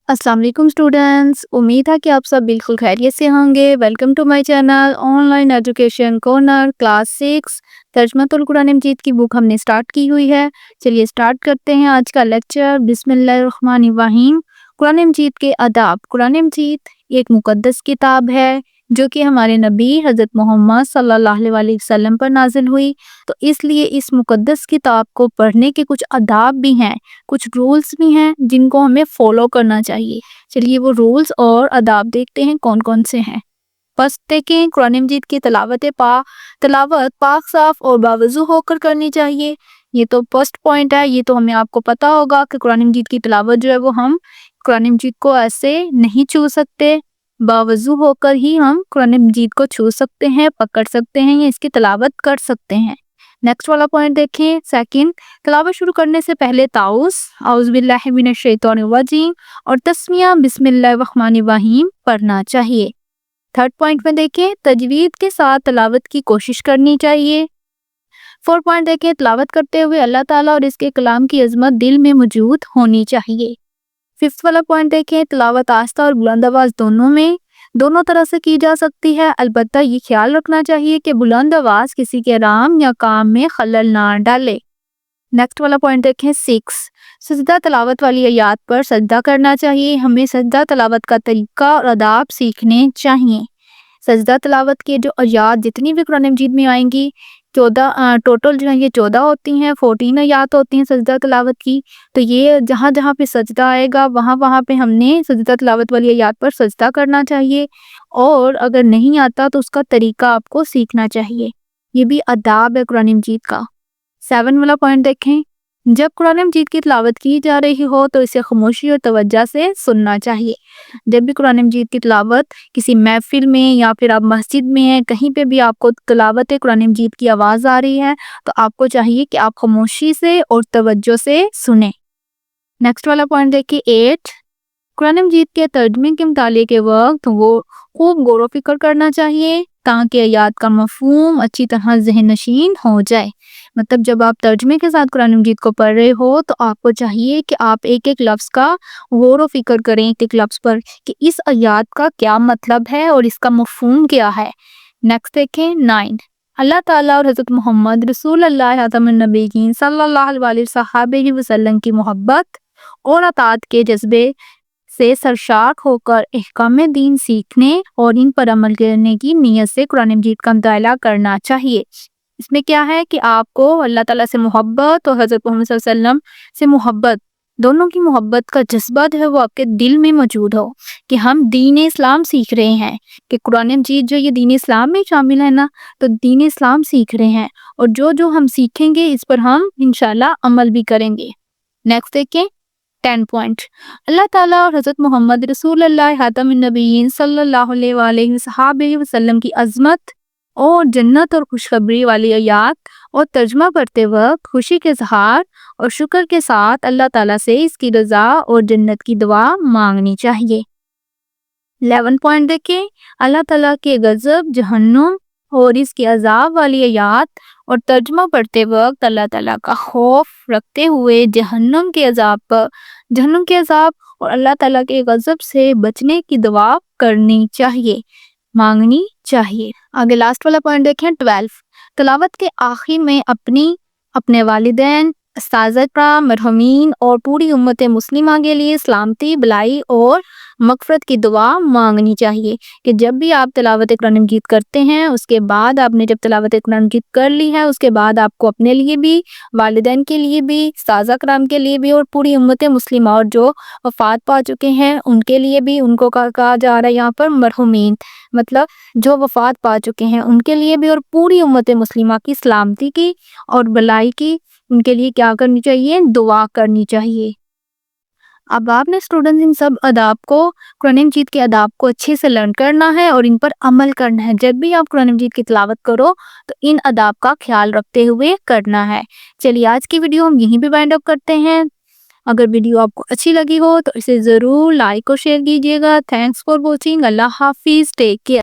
अस्सलाम वालेकुम स्टूडेंट्स, उम्मीद है कि आप सब बिल्कुल खैरियत से होंगे। Welcome to my channel online education corner class 6 Tarjumatul Quran Majeed की बुक हमने स्टार्ट की हुई है। चलिए स्टार्ट करते हैं आज का लेक्चर। बिस्मिल्लाहिर्रहमानिर्रहीम। कुरान मजीद के आदाब। कुरान मजीद एक मुकद्दस किताब है जो कि हमारे नबी हज़रत मोहम्मद सल्लल्लाहु अलैहि वसल्लम पर नाजिल हुई। तो इसलिए इस मुकद्दस किताब को पढ़ने के कुछ आदाब भी हैं, कुछ रूल्स भी हैं जिनको हमें फॉलो करना चाहिए। चलिए वो रूल्स और आदाब देखते हैं कौन कौन से हैं। फर्स्ट देखें, कुरान मजीद की तलावत पाक साफ और बावजू होकर करनी चाहिए। ये तो फर्स्ट पॉइंट है। ये तो हमें आपको पता होगा कि कुरान मजीद की तलावत जो है वो हम कुरान मजीद को ऐसे नहीं छू सकते, बावजू होकर ही हम कुरान मजीद को छू सकते हैं, पकड़ सकते हैं या इसकी तलावत कर सकते हैं। नेक्स्ट वाला पॉइंट देखें, सेकंड, तलावत शुरू करने से पहले ताउस औज़ बिल्लाहि मिनश शैतानिर रजीम और तस्मिया बिस्मिल्लाहिर रहमानिर रहीम पढ़ना चाहिए। थर्ड पॉइंट में देखें, तजवीद के साथ तलावत की कोशिश करनी चाहिए। फोर्थ पॉइंट देखें, तलावत करते हुए अल्लाह ताला और इसके कलाम की अजमत दिल में मौजूद होनी चाहिए। फिफ्थ वाला पॉइंट देखें, तलावत आस्ता और बुलंद आवाज़ दोनों तरह से की जा सकती है। अलबत्ता ये ख्याल रखना चाहिए कि बुलंद आवाज़ किसी के आराम या काम में खलल ना डाले। नेक्स्ट वाला पॉइंट देखें, 6, सजदा तलावत वाली आयात पर सजदा करना चाहिए। हमें सजदा तलावत का तरीका और आदाब सीखने चाहिए। सजदा तलावत के जो आयात जितनी भी कुरान मजीद में आएंगी, 14 टोटल जो है ये 14 होती हैं, 14 आयात होती हैं सजदा तलावत की। तो ये जहाँ जहाँ पे सजदा आएगा वहाँ पे हमने सजदा तलावत वाली आयात पर सजदा करना चाहिए, और अगर नहीं आता तो उसका तरीका आपको सीखना चाहिए। ये भी आदाब है कुरान मजीद का। 7 वाला पॉइंट देखें, जब कुरान मजीद की तिलावत की जा रही हो तो इसे खामोशी और तवज्जो से सुनना चाहिए। जब भी कुरान मजीद की तिलावत किसी महफिल में या फिर आप मस्जिद में हैं, कहीं पे भी आपको तिलावत कुरान मजीद की आवाज़ आ रही है तो आपको चाहिए कि आप खामोशी से और तवज्जो से सुने। नेक्स्ट वाला पॉइंट देखिए 8, कुरान मजीद के तर्जमे के मुतालिक के वक्त वो खूब गौर व फिक्र करना चाहिए ताकि आयात का मफहूम अच्छी तरह ज़हन नशीन हो जाए। मतलब जब आप तर्जमे के साथ कुरान मजीद को पढ़ रहे हो तो आपको चाहिए कि आप एक एक लफ्ज़ का गौर व फिक्र करें, एक एक लफ्ज़ पर कि इस आयात का क्या मतलब है और इसका मफहूम क्या है। नेक्स्ट देखें 9, अल्लाह ताला और हज़रत मोहम्मद रसूलुल्लाह खातमुन नबीयीन सल्लल्लाहु अलैहि वसल्लम की मोहब्बत और अताअत के जज्बे से सरशार होकर अहकाम दीन सीखने और इन पर अमल करने की नीयत से कुरान मजीद का मुताला करना चाहिए। इसमें क्या है कि आपको अल्लाह ताला से मोहब्बत और हज़रत मोहम्मद सल्लल्लाहु अलैहि वसल्लम से मोहब्बत, दोनों की मोहब्बत का जज्बा जो है वो आपके दिल में मौजूद हो कि हम दीन इस्लाम सीख रहे हैं, कि कुरान मजीद जो ये दीन इस्लाम में शामिल है ना, तो दीन इस्लाम सीख रहे हैं और जो जो हम सीखेंगे इस पर हम इंशाल्लाह अमल भी करेंगे। नेक्स्ट देखें 10 पॉइंट, अल्लाह ताला और हज़रत मोहम्मद रसूलुल्लाह खातमुन नबीयीन सल्लल्लाहु अलैहि वसल्लम की अज़मत और जन्नत और खुशखबरी वाली आयात और तर्जमा करते वक्त खुशी के इज़हार और शुक्र के साथ अल्लाह ताला से इसकी रज़ा और जन्नत की दुआ मांगनी चाहिए। 11 पॉइंट देखें, अल्लाह ताला के गज़ब, जहन्नुम और इसके अज़ाब वाली आयात और तर्जमा पढ़ते वक्त अल्लाह ताला का खौफ रखते हुए जहन्नुम के अज़ाब और अल्लाह ताला के गज़ब से बचने की दुआ करनी चाहिए, मांगनी चाहिए। आगे लास्ट वाला पॉइंट देखें 12, तिलावत के आखिर में अपने वालिदैन, अस्ताज़-ए-किराम, मरहूमीन और पूरी उम्मत मुस्लिमा के लिए सलामती, भलाई और मग़फ़िरत की दुआ मांगनी चाहिए। कि जब भी आप तिलावत कुरान मजीद करते हैं, उसके बाद आपने जब तिलावत कुरान मजीद कर ली है, उसके बाद आपको अपने लिए भी, वालिदैन के लिए भी, अस्ताज़-ए-किराम के लिए भी और पूरी उम्मत मुस्लिमा और जो वफ़ात पा चुके हैं उनके लिए भी, उनको कहा जा रहा है यहाँ पर मरहूमीन, मतलब जो वफ़ात पा चुके हैं उनके लिए भी और पूरी उम्मत मुस्लिमा की सलामती की और भलाई की, उनके लिए क्या करनी चाहिए, दुआ करनी चाहिए। अब आपने स्टूडेंट्स इन सब आदाब को, कुरान मजीद के आदाब को अच्छे से लर्न करना है और इन पर अमल करना है। जब भी आप कुरान मजीद की तिलावत करो तो इन आदाब का ख्याल रखते हुए करना है। चलिए आज की वीडियो हम यहीं पे वाइंड अप करते हैं। अगर वीडियो आपको अच्छी लगी हो तो इसे ज़रूर लाइक और शेयर कीजिएगा। Thanks for watching. अल्लाह हाफिज़। Take care.